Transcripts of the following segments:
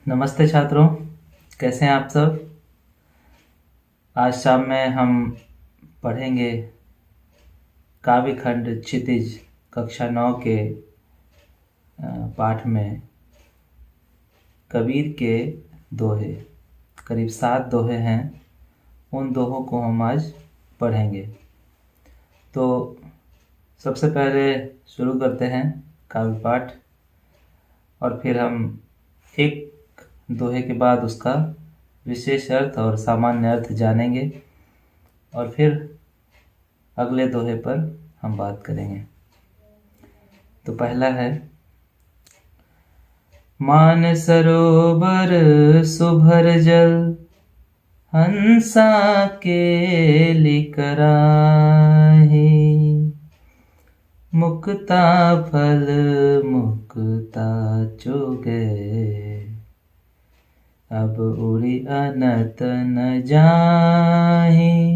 नमस्ते छात्रों, कैसे हैं आप सब। आज शाम में हम पढ़ेंगे काव्य खंड क्षितिज कक्षा 9 के पाठ में कबीर के दोहे। करीब 7 दोहे हैं, उन दोहों को हम आज पढ़ेंगे। तो सबसे पहले शुरू करते हैं काव्य पाठ, और फिर हम एक दोहे के बाद उसका विशेष अर्थ और सामान्य अर्थ जानेंगे, और फिर अगले दोहे पर हम बात करेंगे। तो पहला है, मान सरोवर सुभर जल, हंसा केली कराही, मुक्ता फल मुक्ता चुगे, अब उड़ी अनत न जाही,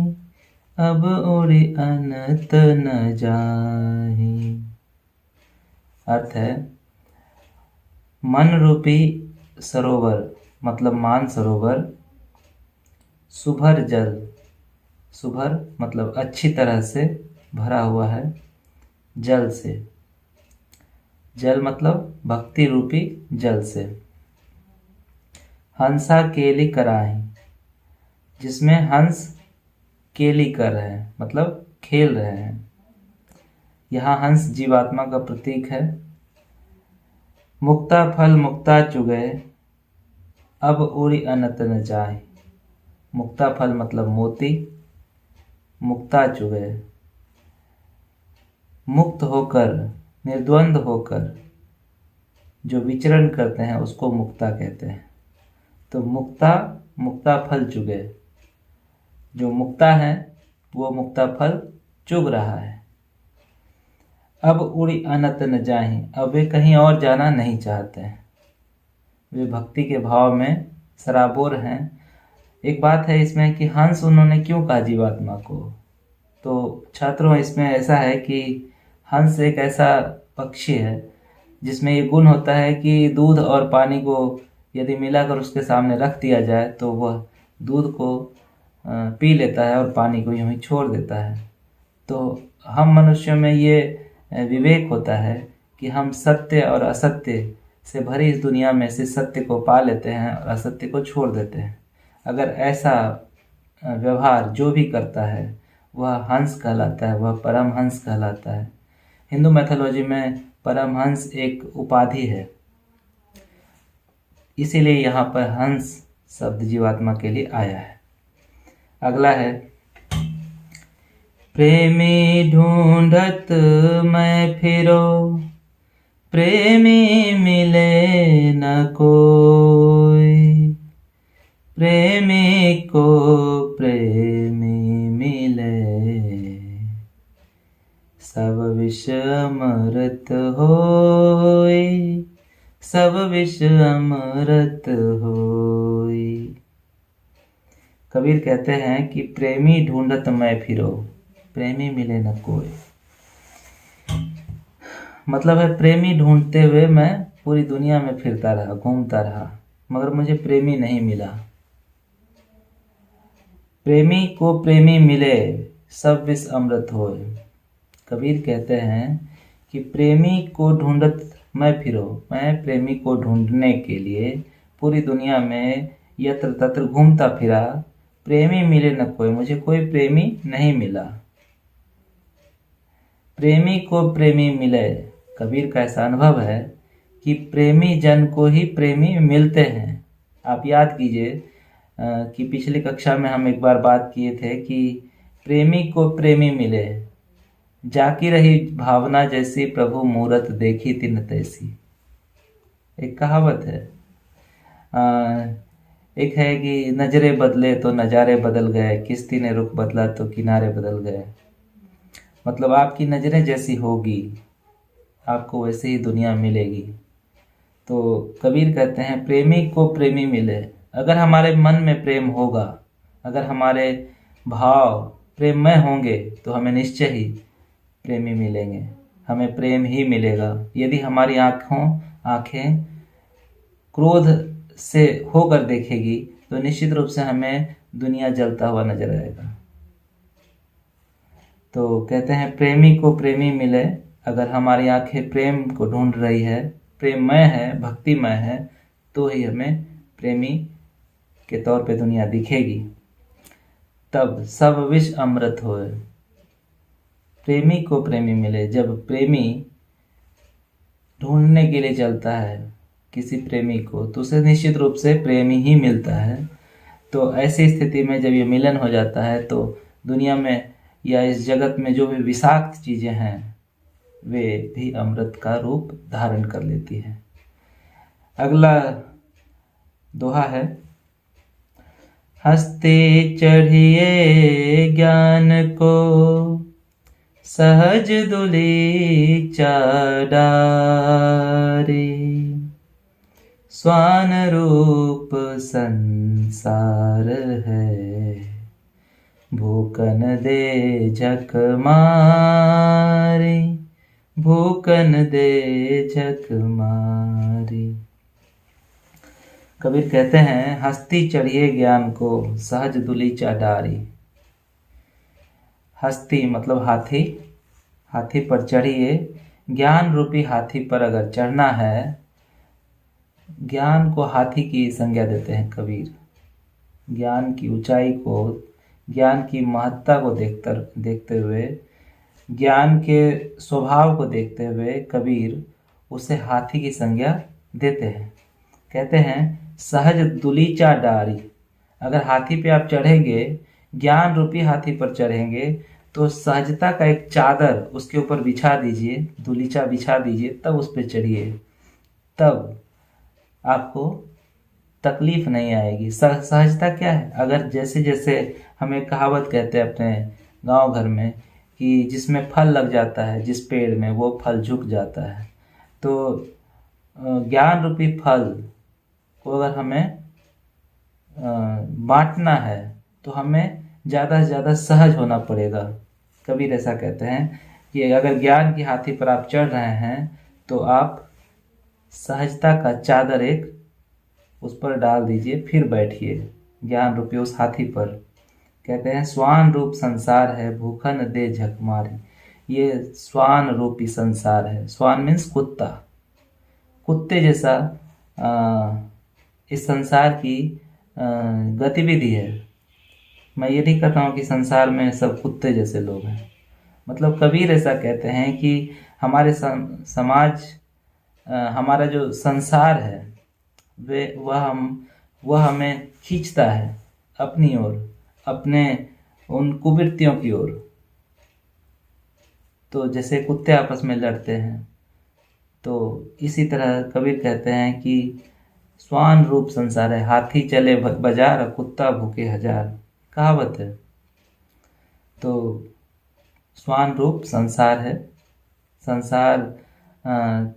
अब उड़ी अनत न जाही। अर्थ है, मन रूपी सरोवर मतलब मान सरोवर, सुभर जल, सुभर मतलब अच्छी तरह से भरा हुआ है, जल से, जल मतलब भक्ति रूपी जल से। हंसा केली कराही, जिसमें हंस केली कर रहे हैं मतलब खेल रहे हैं। यहाँ हंस जीवात्मा का प्रतीक है। मुक्ता फल मुक्ता चुगे, अब उड़ी अनत न जाए। मुक्ता फल मतलब मोती, मुक्ता चुगे मुक्त होकर, निर्द्वंद होकर जो विचरण करते हैं उसको मुक्ता कहते हैं। तो मुक्ता मुक्ता फल चुगे, जो मुक्ता है वो मुक्ता फल चुग रहा है। अब उड़ी अनत न जाहि, अब वे कहीं और जाना नहीं चाहते हैं, वे भक्ति के भाव में सराबोर हैं। एक बात है इसमें कि हंस उन्होंने क्यों कहा जीवात्मा को। तो छात्रों, इसमें ऐसा है कि हंस एक ऐसा पक्षी है जिसमें ये गुण होता है कि दूध और पानी को यदि मिलाकर उसके सामने रख दिया जाए तो वह दूध को पी लेता है और पानी को यूं ही छोड़ देता है। तो हम मनुष्यों में ये विवेक होता है कि हम सत्य और असत्य से भरी इस दुनिया में से सत्य को पा लेते हैं और असत्य को छोड़ देते हैं। अगर ऐसा व्यवहार जो भी करता है वह हंस कहलाता है, वह परमहंस कहलाता है। हिंदू मैथोलॉजी में परमहंस एक उपाधि है, इसीलिए यहाँ पर हंस शब्द जीवात्मा के लिए आया है। अगला है, प्रेमी ढूंढत मैं फिरो, प्रेमी मिले न कोई, प्रेमी को प्रेमी मिले, सब विष अमृत होई, सब विष अमृत होई। कबीर कहते हैं कि प्रेमी ढूंढत मैं फिरो, प्रेमी मिले न कोई। मतलब है, प्रेमी ढूंढते हुए मैं पूरी दुनिया में फिरता रहा, घूमता रहा, मगर मुझे प्रेमी नहीं मिला। प्रेमी को प्रेमी मिले, सब विष अमृत होए। कबीर कहते हैं कि प्रेमी को ढूंढत मैं फिरो, मैं प्रेमी को ढूंढने के लिए पूरी दुनिया में यत्र तत्र घूमता फिरा, प्रेमी मिले न कोई, मुझे कोई प्रेमी नहीं मिला। प्रेमी को प्रेमी मिले, कबीर का ऐसा अनुभव है कि प्रेमी जन को ही प्रेमी मिलते हैं। आप याद कीजिए कि पिछली कक्षा में हम एक बार बात किए थे कि प्रेमी को प्रेमी मिले, जाकी रही भावना जैसी, प्रभु मूरत देखी तिन तैसी। एक कहावत है। एक है कि नजरे बदले तो नज़ारे बदल गए, किश्ती ने रुख बदला तो किनारे बदल गए। मतलब आपकी नज़रें जैसी होगी आपको वैसे ही दुनिया मिलेगी। तो कबीर कहते हैं प्रेमी को प्रेमी मिले। अगर हमारे मन में प्रेम होगा, अगर हमारे भाव प्रेममय होंगे तो हमें निश्चय ही प्रेमी मिलेंगे, हमें प्रेम ही मिलेगा। यदि हमारी आँखें क्रोध से होकर देखेगी तो निश्चित रूप से हमें दुनिया जलता हुआ नजर आएगा। तो कहते हैं प्रेमी को प्रेमी मिले। अगर हमारी आंखें प्रेम को ढूंढ रही है, प्रेममय है, भक्तिमय है, तो ही हमें प्रेमी के तौर पे दुनिया दिखेगी। तब सब विष अमृत होए। प्रेमी को प्रेमी मिले। जब प्रेमी ढूंढने के लिए चलता है किसी प्रेमी को तो उसे निश्चित रूप से प्रेमी ही मिलता है। तो ऐसी स्थिति में जब ये मिलन हो जाता है तो दुनिया में या इस जगत में जो भी विषाक्त चीजें हैं वे भी अमृत का रूप धारण कर लेती हैं। अगला दोहा है, हंसते चढ़िए ज्ञान को सहज दुली चाडारे। स्वान रूप संसार है, भूकन दे झक मारे। भूकन दे झक मारे। कबीर कहते हैं, हस्ती चढ़िए ज्ञान को सहज दुली चाडारी। हस्ती मतलब हाथी, हाथी पर चढ़िए। ज्ञान रूपी हाथी पर अगर चढ़ना है, ज्ञान को हाथी की संज्ञा देते हैं कबीर। ज्ञान की ऊंचाई को, ज्ञान की महत्ता को देखते हुए, ज्ञान के स्वभाव को देखते हुए कबीर उसे हाथी की संज्ञा देते हैं। कहते हैं सहज दुलीचा डारी। अगर हाथी पे आप चढ़ेंगे, ज्ञान रूपी हाथी पर चढ़ेंगे, तो सहजता का एक चादर उसके ऊपर बिछा दीजिए, दुलीचा बिछा दीजिए, तब उस पर चढ़िए। तब आपको तकलीफ नहीं आएगी। सहजता क्या है? अगर जैसे जैसे हम एक कहावत कहते हैं अपने गांव घर में कि जिसमें फल लग जाता है जिस पेड़ में, वो फल झुक जाता है। तो ज्ञान रूपी फल को अगर हमें बांटना है तो हमें ज़्यादा से ज़्यादा सहज होना पड़ेगा। कबीर ऐसा कहते हैं कि अगर ज्ञान की हाथी पर आप चढ़ रहे हैं तो आप सहजता का चादर एक उस पर डाल दीजिए, फिर बैठिए ज्ञान रूपी उस हाथी पर। कहते हैं स्वान रूप संसार है, भूखन दे झक मारी। ये स्वान रूपी संसार है। स्वान मीन्स कुत्ता। कुत्ते जैसा इस संसार की गतिविधि है। मैं ये नहीं कहता हूँ कि संसार में सब कुत्ते जैसे लोग हैं। मतलब कबीर ऐसा कहते हैं कि हमारे समाज, हमारा जो संसार है वह हमें खींचता है अपनी ओर, अपने उन कुवृत्तियों की ओर। तो जैसे कुत्ते आपस में लड़ते हैं, तो इसी तरह कबीर कहते हैं कि स्वान रूप संसार है, हाथी चले बाजार, कुत्ता भूखे हजार। कहावत है। तो स्वान रूप संसार है। संसार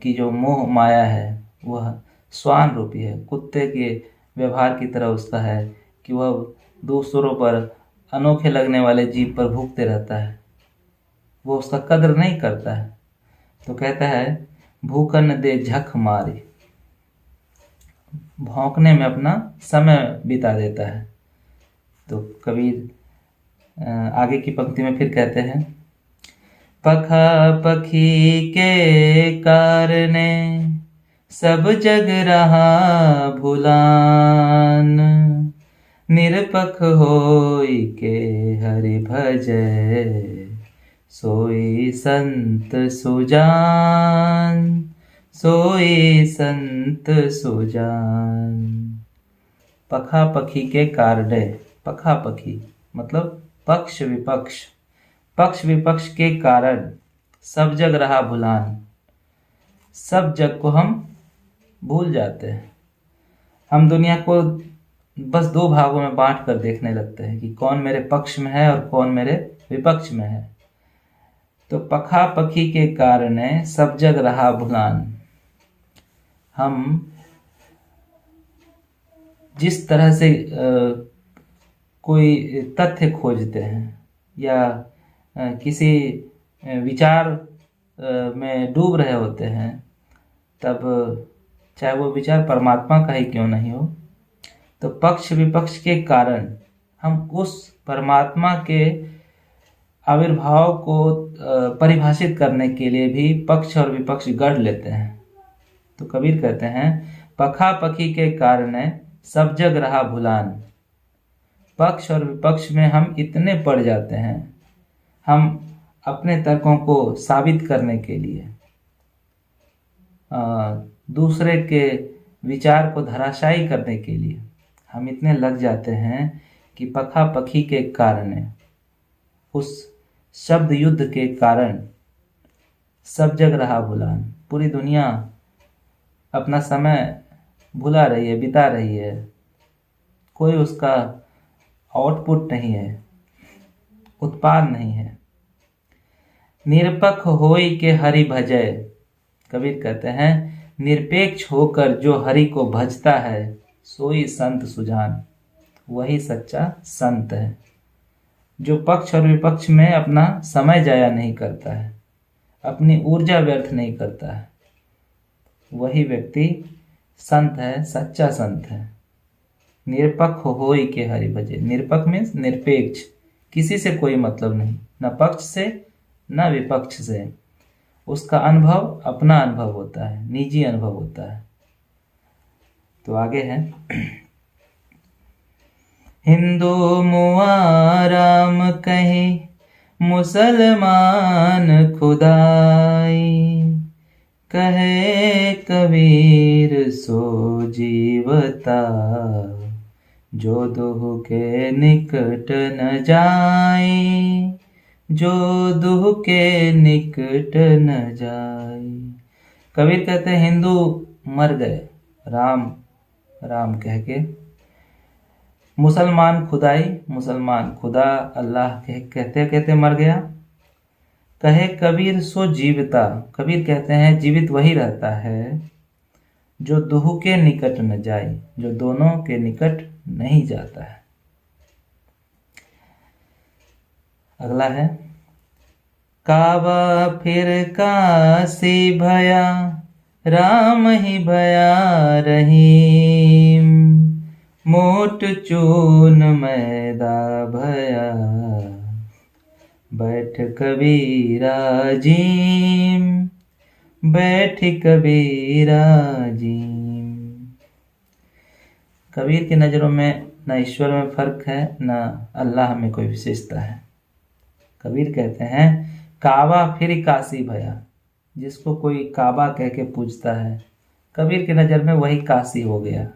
की जो मोह माया है वह स्वान रूपी है। कुत्ते के व्यवहार की तरह उसका है कि वह दूसरों पर, अनोखे लगने वाले जीव पर भूखते रहता है, वो उसका कद्र नहीं करता है। तो कहता है भूखन दे झक मारी, भौंकने में अपना समय बिता देता है। तो कबीर आगे की पंक्ति में फिर कहते हैं, पखा पखी के कारणे सब जग रहा भुलान। निरपख होई के हरि भजै, सोई संत सुजान। सोई संत सुजान। पखा पखी के कारणे, पखा पखी मतलब पक्ष विपक्ष, पक्ष विपक्ष के कारण सब जग रहा भुलान। सब जग को हम भूल जाते हैं। हम दुनिया को बस दो भागों में बांट कर देखने लगते हैं कि कौन मेरे पक्ष में है और कौन मेरे विपक्ष में है। तो पखा पखी के कारण सब जग रहा भुलान। हम जिस तरह से कोई तथ्य खोजते हैं या किसी विचार में डूब रहे होते हैं, तब चाहे वो विचार परमात्मा का ही क्यों नहीं हो। तो पक्ष विपक्ष के कारण हम उस परमात्मा के आविर्भाव को परिभाषित करने के लिए भी पक्ष और विपक्ष गढ़ लेते हैं। तो कबीर कहते हैं, पखा पखी के कारण सब जग रहा भुलान। पक्ष और विपक्ष में हम इतने पड़ जाते हैं, हम अपने तर्कों को साबित करने के लिए दूसरे के विचार को धराशायी करने के लिए हम इतने लग जाते हैं कि पखा पखी के कारण, उस शब्द युद्ध के कारण सब जग रहा भुलान। पूरी दुनिया अपना समय भुला रही है, बिता रही है, कोई उसका आउटपुट नहीं है, उत्पाद नहीं है। निरपक्ष होई के हरि भजय। कबीर कहते हैं, निरपेक्ष होकर जो हरि को भजता है सोई संत सुजान। वही सच्चा संत है, जो पक्ष और विपक्ष में अपना समय जाया नहीं करता है, अपनी ऊर्जा व्यर्थ नहीं करता है। वही व्यक्ति संत है, सच्चा संत है। निरपक्ष होई के हरि भजे। निरपक्ष मीन्स निरपेक्ष, किसी से कोई मतलब नहीं, न पक्ष से न विपक्ष से। उसका अनुभव अपना अनुभव होता है, निजी अनुभव होता है। तो आगे है, हिंदू मुआ राम कहे मुसलमान खुदाई। कहे कबीर सो जीवता, जो दुह के निकट न जाए। जो दुह के निकट न जाए। कबीर कहते हैं, हिंदू मर गए राम राम कह के, मुसलमान खुदाई, मुसलमान खुदा अल्लाह कहते कहते मर गया। कहे कबीर सो जीवता। कबीर कहते हैं, जीवित वही रहता है जो दुह के निकट न जाए, जो दोनों के निकट नहीं जाता है। अगला है, काबा फिर काशी भया, राम ही भया रहीम। मोट चून मैदा भया, बैठ कबीरा जीम। बैठ कबीरा जीम। कबीर की नज़रों में न ईश्वर में फर्क है, न अल्लाह में कोई विशेषता है। कबीर कहते हैं, काबा फिर काशी भया। जिसको कोई काबा कह के पूजता है, कबीर की नज़र में वही काशी हो गया,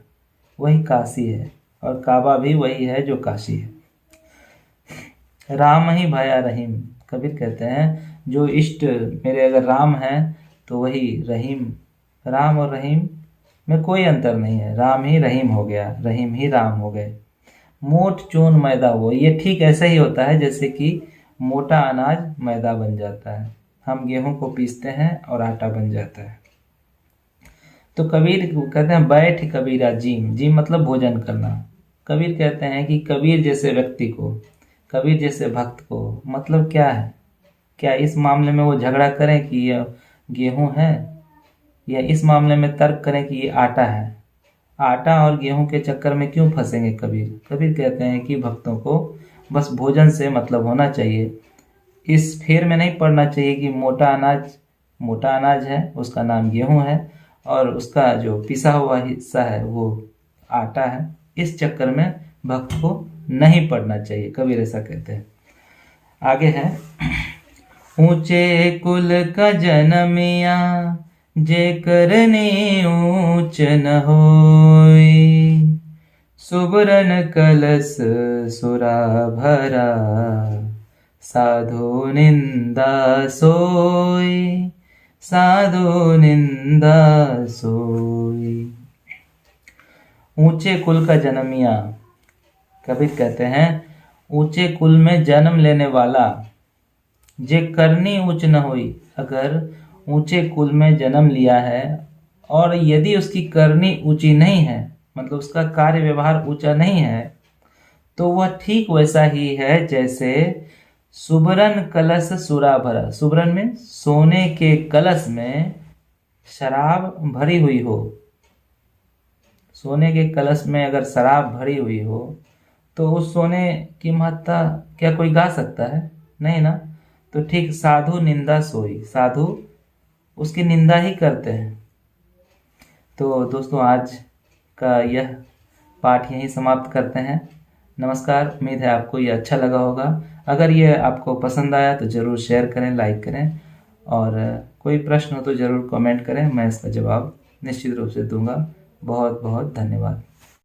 वही काशी है। और काबा भी वही है जो काशी है। राम ही भया रहीम। कबीर कहते हैं, जो इष्ट मेरे अगर राम है तो वही रहीम। राम और रहीम में कोई अंतर नहीं है, राम ही रहीम हो गया, रहीम ही राम हो गए। मोट चून मैदा हो, ये ठीक ऐसा ही होता है जैसे कि मोटा अनाज मैदा बन जाता है। हम गेहूं को पीसते हैं और आटा बन जाता है। तो कबीर कहते हैं, बैठ कबीरा जीम। जीम मतलब भोजन करना। कबीर कहते हैं कि कबीर जैसे व्यक्ति को, कबीर जैसे भक्त को मतलब क्या है? क्या इस मामले में वो झगड़ा करें कि ये गेहूं है, या इस मामले में तर्क करें कि ये आटा है? आटा और गेहूं के चक्कर में क्यों फंसेंगे कबीर? कबीर कहते हैं कि भक्तों को बस भोजन से मतलब होना चाहिए। इस फेर में नहीं पड़ना चाहिए कि मोटा अनाज है, उसका नाम गेहूं है, और उसका जो पिसा हुआ हिस्सा है वो आटा है। इस चक्कर में भक्त को नहीं पड़ना चाहिए, कबीर ऐसा कहते हैं। आगे है, ऊंचे कुल का जनमिया, जे करने ऊंच न होई। सुबरन कलश सुरा भरा, साधु निंदा सोई। साधु निंदा सोई। ऊंचे कुल का जन्मिया। कबीर कहते हैं, ऊंचे कुल में जन्म लेने वाला, जे करनी ऊंच न हुई। अगर ऊंचे कुल में जन्म लिया है और यदि उसकी करनी ऊंची नहीं है, मतलब उसका कार्य व्यवहार ऊंचा नहीं है, तो वह ठीक वैसा ही है जैसे सुबरन कलश सुरा भरा। सुबरन में सोने के कलश में शराब भरी हुई हो, सोने के कलश में अगर शराब भरी हुई हो तो उस सोने की महत्ता क्या कोई गा सकता है? नहीं ना। तो ठीक साधु निंदा सोई, साधु उसकी निंदा ही करते हैं। तो दोस्तों आज का यह पाठ यहीं समाप्त करते हैं। नमस्कार। उम्मीद है आपको ये अच्छा लगा होगा। अगर ये आपको पसंद आया तो ज़रूर शेयर करें, लाइक करें, और कोई प्रश्न हो तो ज़रूर कमेंट करें, मैं इसका जवाब निश्चित रूप से दूंगा। बहुत बहुत धन्यवाद।